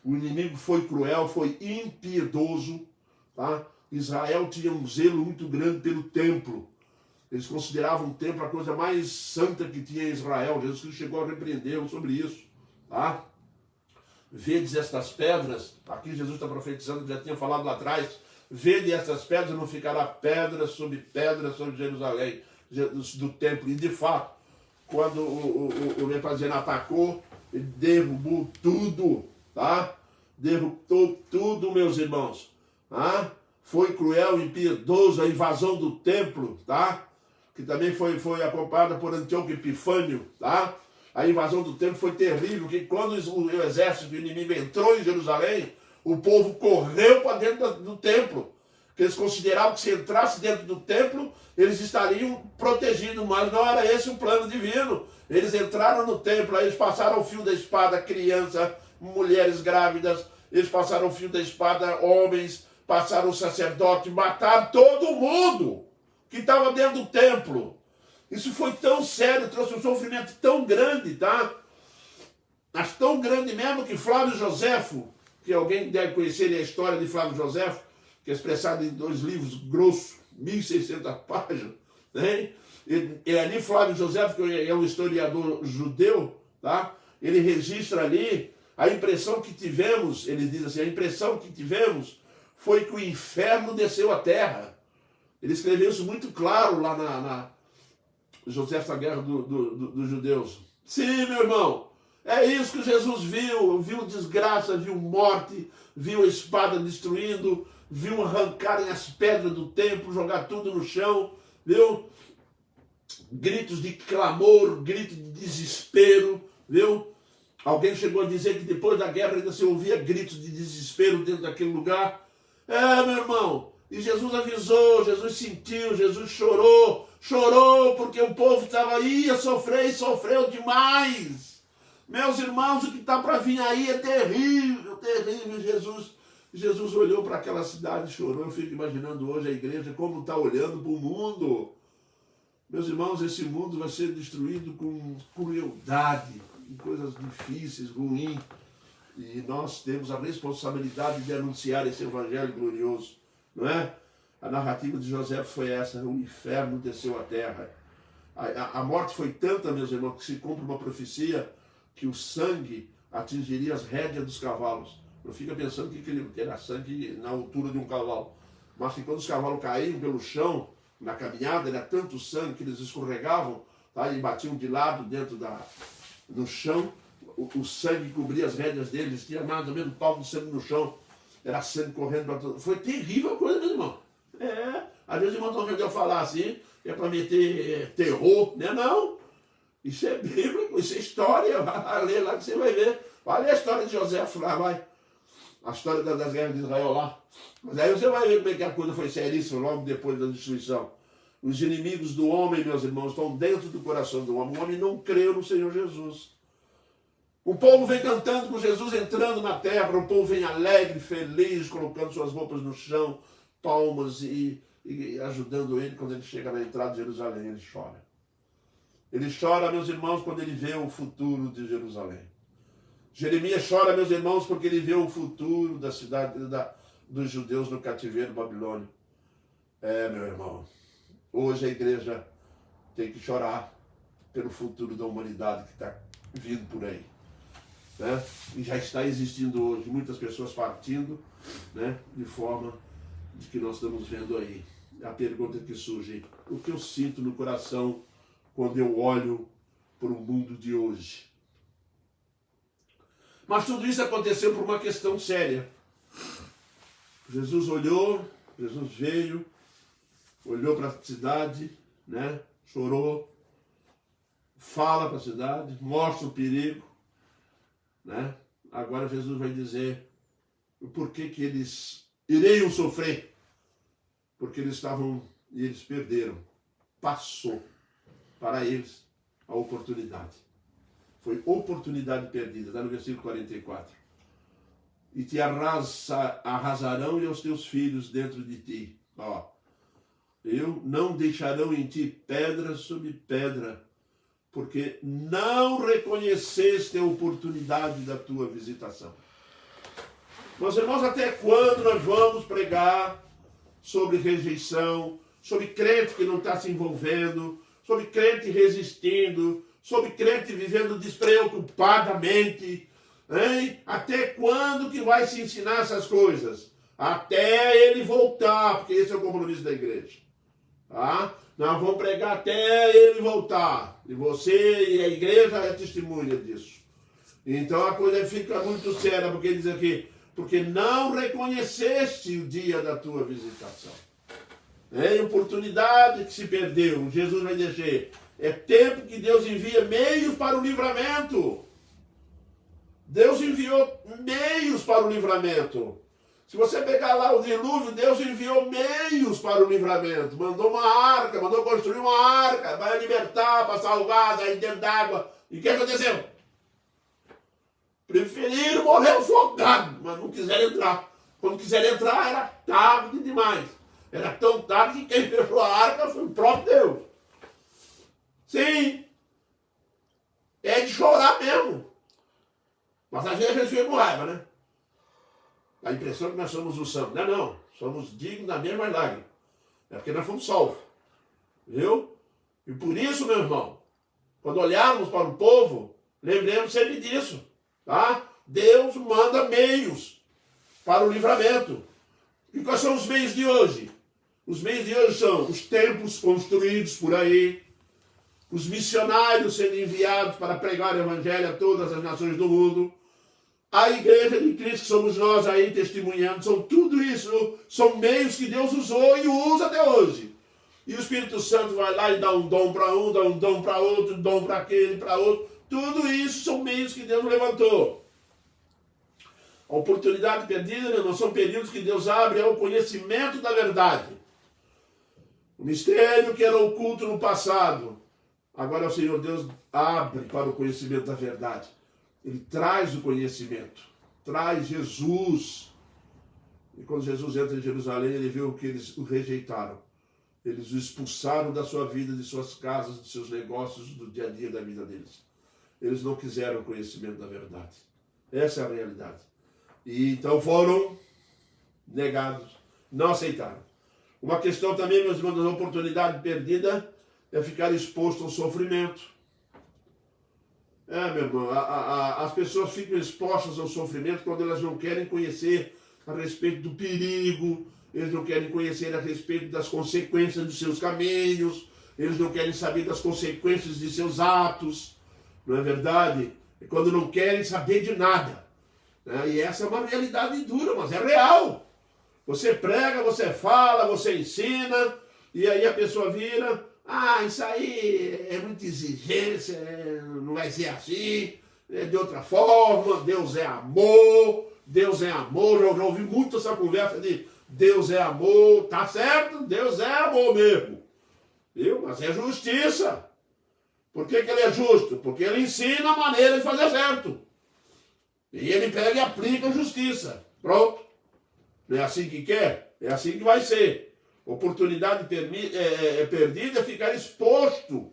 O inimigo foi cruel, foi impiedoso, Israel tinha um zelo muito grande pelo templo. Eles consideravam o templo a coisa mais santa que tinha em Israel. Jesus Cristo chegou a repreendê-los sobre isso, Vedes estas pedras, aqui Jesus está profetizando, já tinha falado lá atrás, vede estas pedras, não ficará pedra sobre Jerusalém, do templo. E de fato, quando o Vespasiano atacou, ele derrubou tudo, Derrubou tudo, meus irmãos, Foi cruel e impiedoso a invasão do templo, Que também foi acompanhada por Antíoco Epifânio, A invasão do templo foi terrível, que quando o exército inimigo entrou em Jerusalém, o povo correu para dentro do templo. Porque eles consideravam que se entrasse dentro do templo, eles estariam protegidos, mas não era esse o plano divino. Eles entraram no templo, aí eles passaram o fio da espada, criança, mulheres grávidas, eles passaram o fio da espada, homens, passaram o sacerdote, mataram todo mundo que estava dentro do templo. Isso foi tão sério, trouxe um sofrimento tão grande, tá? Mas tão grande mesmo que Flávio Joséfo, que alguém deve conhecer a história de Flávio Joséfo, que é expressado em 2 livros grossos, 1.600 páginas, né? E ali Flávio Joséfo, que é um historiador judeu, tá? Ele registra ali a impressão que tivemos, ele diz assim, a impressão que tivemos foi que o inferno desceu à terra. Ele escreveu isso muito claro lá na Joséfo da Guerra dos Judeus. Sim, meu irmão, é isso que Jesus viu. Viu desgraça, viu morte, viu a espada destruindo, viu arrancarem as pedras do templo, jogar tudo no chão, viu? Gritos de clamor, gritos de desespero, viu? Alguém chegou a dizer que depois da guerra ainda se ouvia gritos de desespero dentro daquele lugar. Meu irmão, e Jesus avisou, Jesus sentiu, Jesus chorou porque o povo estava aí, ia sofrer e sofreu demais. Meus irmãos, o que está para vir aí é terrível, terrível. Jesus olhou para aquela cidade e chorou. Eu fico imaginando hoje a igreja como está olhando para o mundo. Meus irmãos, esse mundo vai ser destruído com crueldade, com coisas difíceis, ruins. E nós temos a responsabilidade de anunciar esse evangelho glorioso, não é? A narrativa de José foi essa: o inferno desceu à terra. A morte foi tanta, meus irmãos, que se cumpre uma profecia que o sangue atingiria as rédeas dos cavalos. Não fica pensando que era sangue na altura de um cavalo, mas que quando os cavalos caíam pelo chão, na caminhada, era tanto sangue que eles escorregavam, tá? E batiam de lado dentro no chão. O sangue cobria as rédeas deles, tinha mais ou menos um palmo de sangue no chão, era sangue correndo para todo. Foi terrível a coisa, meu irmão. Às vezes os irmãos estão vendo eu falar assim, é para meter terror, né? Não, isso é bíblico, isso é história. Vai ler lá que você vai ver. Vai ler a história de José lá, vai. A história das guerras de Israel lá. Mas aí você vai ver como é que a coisa foi seríssima logo depois da destruição. Os inimigos do homem, meus irmãos, estão dentro do coração do homem. O homem não creu no Senhor Jesus. O povo vem cantando com Jesus entrando na terra, o povo vem alegre, feliz, colocando suas roupas no chão, palmas e ajudando ele quando ele chega na entrada de Jerusalém. Ele chora. Ele chora, meus irmãos, quando ele vê o futuro de Jerusalém. Jeremias chora, meus irmãos, porque ele vê o futuro da cidade dos judeus no cativeiro babilônico. Meu irmão, hoje a igreja tem que chorar pelo futuro da humanidade que está vindo por aí. Né? E já está existindo hoje, muitas pessoas partindo, né? De forma de que nós estamos vendo aí. A pergunta que surge: o que eu sinto no coração quando eu olho para o mundo de hoje? Mas tudo isso aconteceu por uma questão séria. Jesus olhou, Jesus veio, olhou para a cidade, né? Chorou, fala para a cidade, mostra o perigo, né? Agora Jesus vai dizer o porquê que eles iriam sofrer. Porque eles eles perderam. Passou para eles a oportunidade. Foi oportunidade perdida, está no versículo 44. E te arrasarão e aos teus filhos dentro de ti. Não deixarão em ti pedra sobre pedra, porque não reconheceste a oportunidade da tua visitação. Meus irmãos, até quando nós vamos pregar sobre rejeição, sobre crente que não está se envolvendo, sobre crente resistindo, sobre crente vivendo despreocupadamente, hein? Até quando que vai se ensinar essas coisas? Até ele voltar, porque esse é o compromisso da igreja. Tá? Nós vamos pregar até ele voltar. E você e a igreja é testemunha disso. Então a coisa fica muito séria, porque ele diz aqui: porque não reconheceste o dia da tua visitação. É oportunidade que se perdeu. Jesus vai dizer: é tempo que Deus envia meios para o livramento. Deus enviou meios para o livramento. Se você pegar lá o dilúvio, Deus enviou meios para o livramento. Mandou uma arca, mandou construir uma arca para libertar, para salvar, sair dentro d'água. E o que aconteceu? Preferiram morrer afogado, mas não quiseram entrar. Quando quiseram entrar, era tarde demais. Era tão tarde que quem fechou a arca foi o próprio Deus. Sim, é de chorar mesmo. Mas a gente fica com raiva, né? A impressão que nós somos o santo. Não, não. Somos dignos da mesma lágrima. É porque nós fomos salvos. Viu? E por isso, meu irmão, quando olharmos para o povo, lembremos sempre disso. Tá? Deus manda meios para o livramento. E quais são os meios de hoje? Os meios de hoje são os templos construídos por aí, os missionários sendo enviados para pregar o evangelho a todas as nações do mundo, a igreja de Cristo, que somos nós aí testemunhando, são tudo isso, são meios que Deus usou e usa até hoje. E o Espírito Santo vai lá e dá um dom para um, dá um dom para outro, um dom para aquele, para outro. Tudo isso são meios que Deus levantou. A oportunidade perdida, meu irmão, são períodos que Deus abre ao conhecimento da verdade. O mistério que era oculto no passado, agora o Senhor Deus abre para o conhecimento da verdade. Ele traz o conhecimento, traz Jesus. E quando Jesus entra em Jerusalém, ele viu que eles o rejeitaram. Eles o expulsaram da sua vida, de suas casas, de seus negócios, do dia a dia da vida deles. Eles não quiseram o conhecimento da verdade. Essa é a realidade. E então foram negados, não aceitaram. Uma questão também, meus irmãos, da oportunidade perdida é ficar exposto ao sofrimento. Meu irmão, as pessoas ficam expostas ao sofrimento quando elas não querem conhecer a respeito do perigo, eles não querem conhecer a respeito das consequências dos seus caminhos, eles não querem saber das consequências de seus atos, não é verdade? É quando não querem saber de nada. E essa é uma realidade dura, mas é real. Você prega, você fala, você ensina, e aí a pessoa vira, isso aí é muita exigência, não vai ser assim, é de outra forma, Deus é amor, eu já ouvi muito essa conversa de Deus é amor, tá certo? Deus é amor mesmo, viu? Mas é justiça. Por que ele é justo? Porque ele ensina a maneira de fazer certo. E ele pega e aplica a justiça. Pronto. Não é assim que quer? É assim que vai ser. Oportunidade perdida é ficar exposto.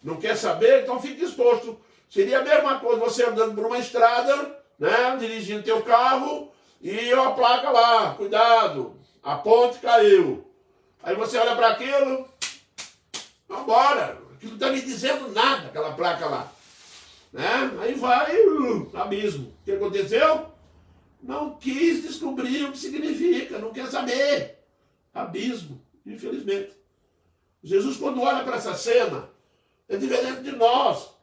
Não quer saber? Então fica exposto. Seria a mesma coisa você andando por uma estrada, né, dirigindo teu carro, e a placa lá, cuidado, a ponte caiu. Aí você olha para aquilo, vambora, aquilo não está me dizendo nada, aquela placa lá. Né? Aí vai, abismo. O que aconteceu? Não quis descobrir o que significa, não quer saber. Abismo, infelizmente. Jesus, quando olha para essa cena, é diferente de nós.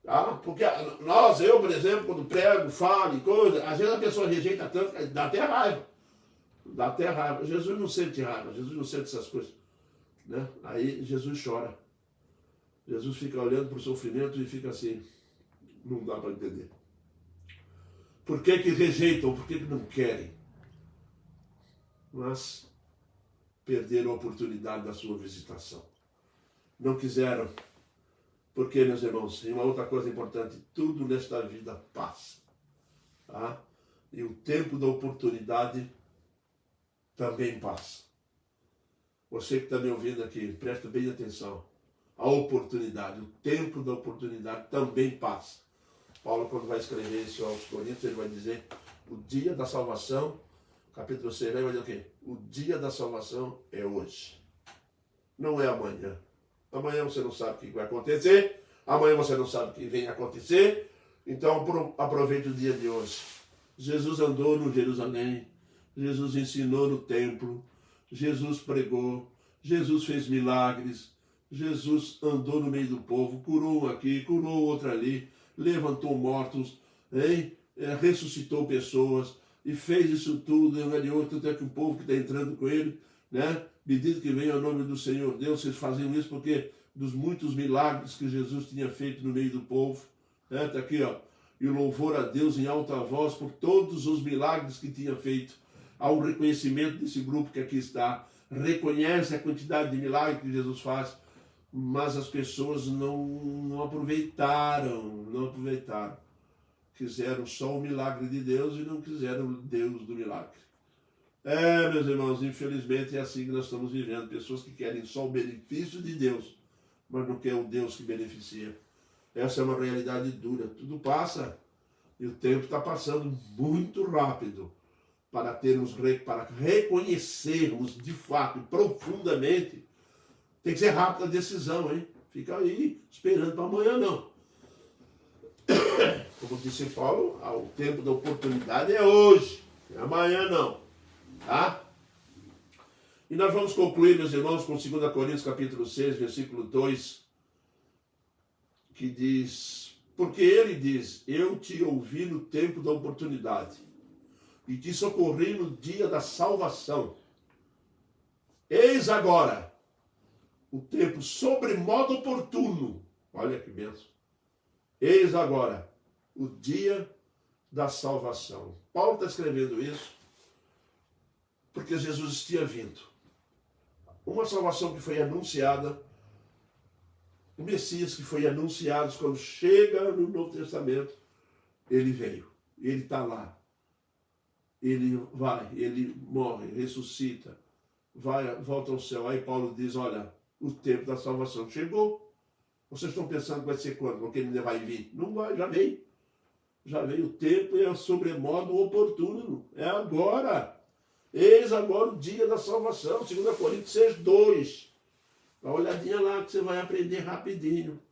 Tá? Porque eu, por exemplo, quando prego, falo e coisa, às vezes a pessoa rejeita tanto que dá até raiva. Dá até raiva. Jesus não sente raiva, Jesus não sente essas coisas. Né? Aí Jesus chora. Jesus fica olhando para o sofrimento e fica assim, não dá para entender. Por que rejeitam? Por que não querem? Mas perderam a oportunidade da sua visitação. Não quiseram. Porque, meus irmãos, e uma outra coisa importante, tudo nesta vida passa. Tá? E o tempo da oportunidade também passa. Você que está me ouvindo aqui, presta bem atenção. A oportunidade, o tempo da oportunidade também passa. Paulo, quando vai escrever isso aos Coríntios, ele vai dizer, o dia da salvação, capítulo 6, ele vai dizer o quê? O dia da salvação é hoje. Não é amanhã. Amanhã você não sabe o que vai acontecer, amanhã você não sabe o que vem acontecer, então aproveite o dia de hoje. Jesus andou no Jerusalém, Jesus ensinou no templo, Jesus pregou, Jesus fez milagres, Jesus andou no meio do povo, curou um aqui, curou outro ali, levantou mortos, ressuscitou pessoas e fez isso tudo, enganou tanto é que o povo que está entrando com ele, né? Bendito que venha o nome do Senhor Deus, vocês faziam isso porque dos muitos milagres que Jesus tinha feito no meio do povo, está aqui, ó. e louvor a Deus em alta voz por todos os milagres que tinha feito. Há um reconhecimento desse grupo que aqui está, reconhece a quantidade de milagres que Jesus faz, mas as pessoas não aproveitaram. Quiseram só o milagre de Deus e não quiseram o Deus do milagre. Meus irmãos, infelizmente é assim que nós estamos vivendo. Pessoas que querem só o benefício de Deus, mas não querem o Deus que beneficia. Essa é uma realidade dura. Tudo passa e o tempo está passando muito rápido para reconhecermos de fato e profundamente. Tem que ser rápida a decisão, hein? Fica aí esperando para amanhã, não. Como disse Paulo, o tempo da oportunidade é hoje, amanhã não. Tá? E nós vamos concluir, meus irmãos, com 2 Coríntios capítulo 6, versículo 2, que diz: porque ele diz, eu te ouvi no tempo da oportunidade, e te socorri no dia da salvação. Eis agora o tempo sobremodo oportuno. Olha que bênção. Eis agora o dia da salvação. Paulo está escrevendo isso porque Jesus tinha vindo. Uma salvação que foi anunciada, o Messias que foi anunciado quando chega no Novo Testamento, ele veio, ele está lá. Ele vai, ele morre, ressuscita, volta ao céu. Aí Paulo diz, olha, o tempo da salvação chegou. Vocês estão pensando que vai ser quando? Porque ele ainda vai vir? Não vai, já veio. Já veio. O tempo é sobremodo oportuno. É agora. Eis agora o dia da salvação. 2 Coríntios 6, 2. Dá uma olhadinha lá que você vai aprender rapidinho.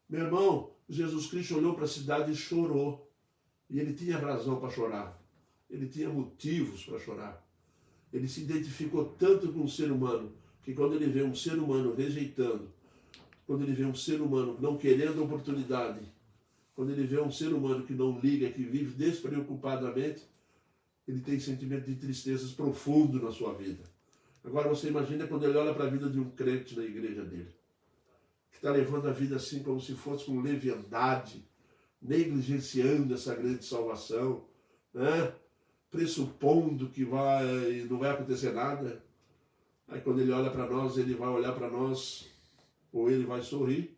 Meu irmão, Jesus Cristo olhou para a cidade e chorou. E ele tinha razão para chorar. Ele tinha motivos para chorar. Ele se identificou tanto com o ser humano, que quando ele vê um ser humano rejeitando, quando ele vê um ser humano não querendo oportunidade, quando ele vê um ser humano que não liga, que vive despreocupadamente, ele tem sentimento de tristezas profundo na sua vida. Agora você imagina quando ele olha para a vida de um crente na igreja dele, que está levando a vida assim como se fosse com leviandade, negligenciando essa grande salvação, né? Pressupondo que não vai acontecer nada. Aí quando ele olha para nós, ele vai olhar para nós, ou ele vai sorrir,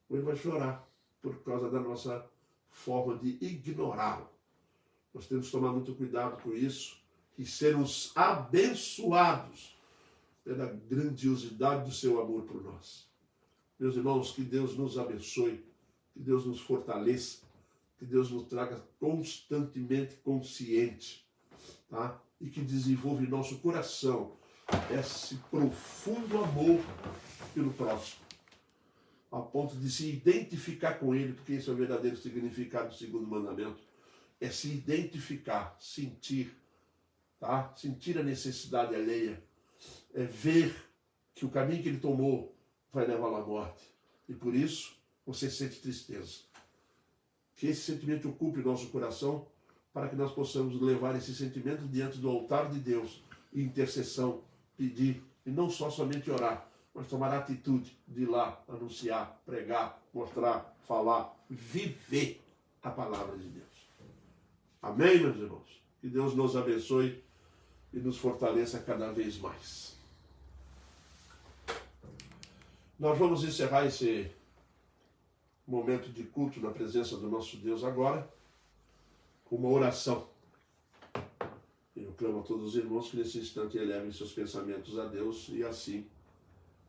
ou ele vai chorar, por causa da nossa forma de ignorá-lo. Nós temos que tomar muito cuidado com isso e sermos abençoados pela grandiosidade do seu amor por nós. Meus irmãos, que Deus nos abençoe, que Deus nos fortaleça, que Deus nos traga constantemente consciente, tá? E que desenvolva em nosso coração esse profundo amor pelo próximo, a ponto de se identificar com ele, porque esse é o verdadeiro significado do segundo mandamento, é se identificar, sentir, tá? Sentir a necessidade alheia, é ver que o caminho que ele tomou vai levá-lo à morte, e por isso você sente tristeza. Que esse sentimento ocupe nosso coração, para que nós possamos levar esse sentimento diante do altar de Deus, em intercessão, pedir, e não somente orar, mas tomar a atitude de ir lá, anunciar, pregar, mostrar, falar, viver a palavra de Deus. Amém, meus irmãos? Que Deus nos abençoe e nos fortaleça cada vez mais. Nós vamos encerrar esse momento de culto na presença do nosso Deus agora, com uma oração. Eu clamo a todos os irmãos que nesse instante elevem seus pensamentos a Deus, e assim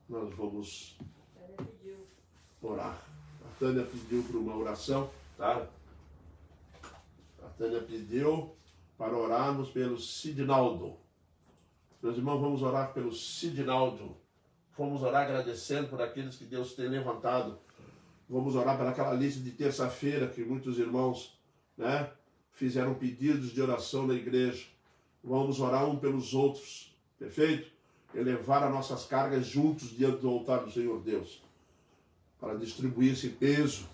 nós vamos orar. A Tânia pediu por uma oração, tá? A Tânia pediu para orarmos pelo Sidnaldo. Meus irmãos, vamos orar pelo Sidnaldo. Vamos orar agradecendo por aqueles que Deus tem levantado. Vamos orar para aquela lista de terça-feira que muitos irmãos, né, fizeram pedidos de oração na igreja. Vamos orar um pelos outros, perfeito? Elevar as nossas cargas juntos diante do altar do Senhor Deus, para distribuir esse peso,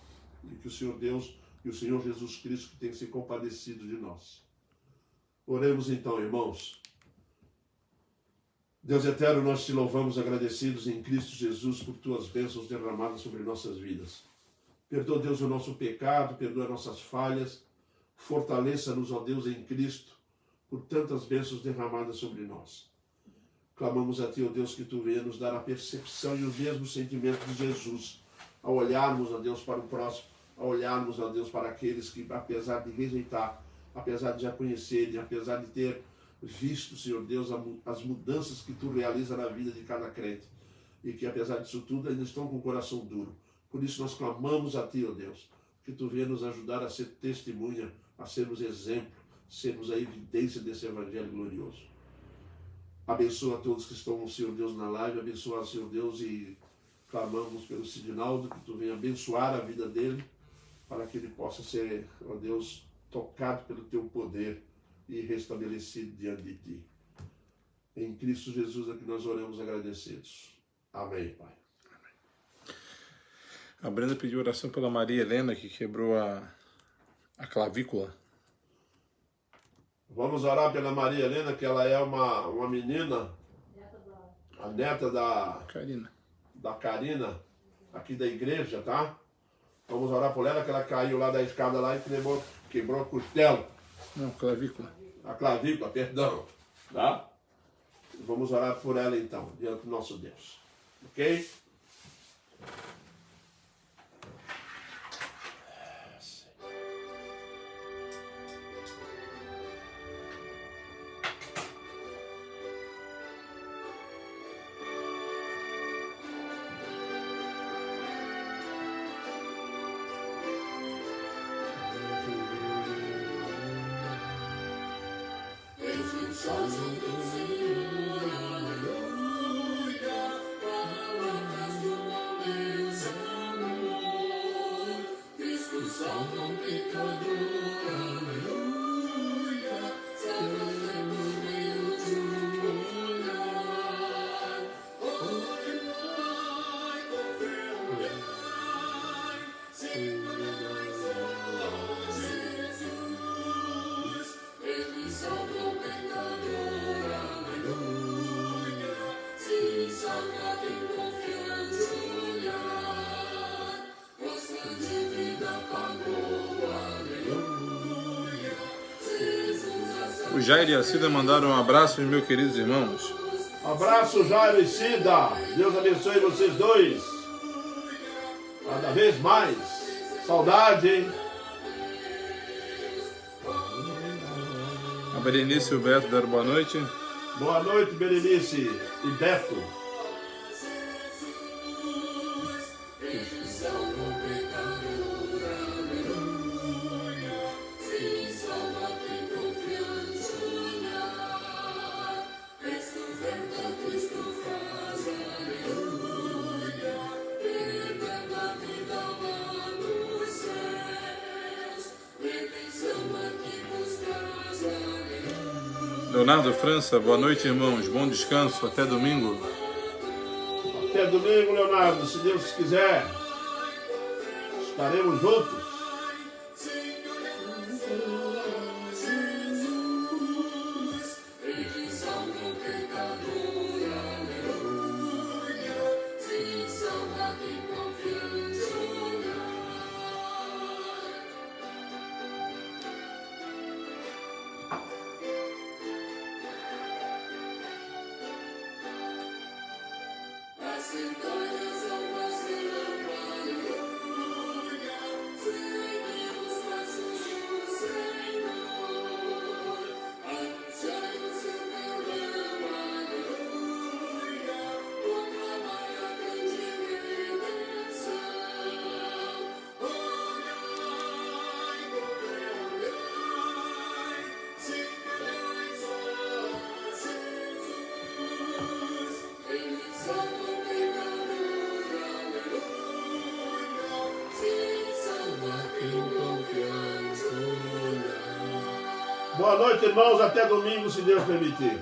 e que o Senhor Deus e o Senhor Jesus Cristo tem se compadecido de nós. Oremos então, irmãos. Deus eterno, nós te louvamos agradecidos em Cristo Jesus por tuas bênçãos derramadas sobre nossas vidas. Perdoa, Deus, o nosso pecado, perdoa nossas falhas. Fortaleça-nos, ó Deus, em Cristo, por tantas bênçãos derramadas sobre nós. Clamamos a Ti, ó Deus, que Tu venha nos dar a percepção e o mesmo sentimento de Jesus, ao olharmos, ó Deus, para o próximo, ao olharmos, ó Deus, para aqueles que, apesar de rejeitar, apesar de já conhecerem, apesar de ter visto, Senhor Deus, as mudanças que Tu realiza na vida de cada crente, e que, apesar disso tudo, ainda estão com o coração duro. Por isso nós clamamos a Ti, ó Deus, que Tu venha nos ajudar a ser testemunha, a sermos exemplo, sermos a evidência desse Evangelho glorioso. Abençoa a todos que estão, Senhor Deus, na live, abençoa, Senhor Deus, e clamamos pelo Sidinaldo, que Tu venha abençoar a vida dele, para que ele possa ser, ó Deus, tocado pelo Teu poder e restabelecido diante de Ti. Em Cristo Jesus é que nós oramos agradecidos. Amém, Pai. A Brenda pediu oração pela Maria Helena, que quebrou a clavícula. Vamos orar pela Maria Helena, que ela é uma menina, a neta da Karina, aqui da igreja, tá? Vamos orar por ela, que ela caiu lá da escada lá e quebrou a costela. Não, clavícula. A clavícula, perdão. Tá? Vamos orar por ela então, diante do nosso Deus. Ok? O Jair e a Cida mandaram um abraço, meus queridos irmãos. Abraço, Jair e Cida. Deus abençoe vocês dois. Cada vez mais. Saudade, hein? A Berenice e o Beto deram boa noite. Boa noite, Berenice e Beto. Leonardo França, boa noite, irmãos. Bom descanso, até domingo. Até domingo, Leonardo, se Deus quiser. Estaremos juntos. Boa noite, irmãos. Até domingo, se Deus permitir.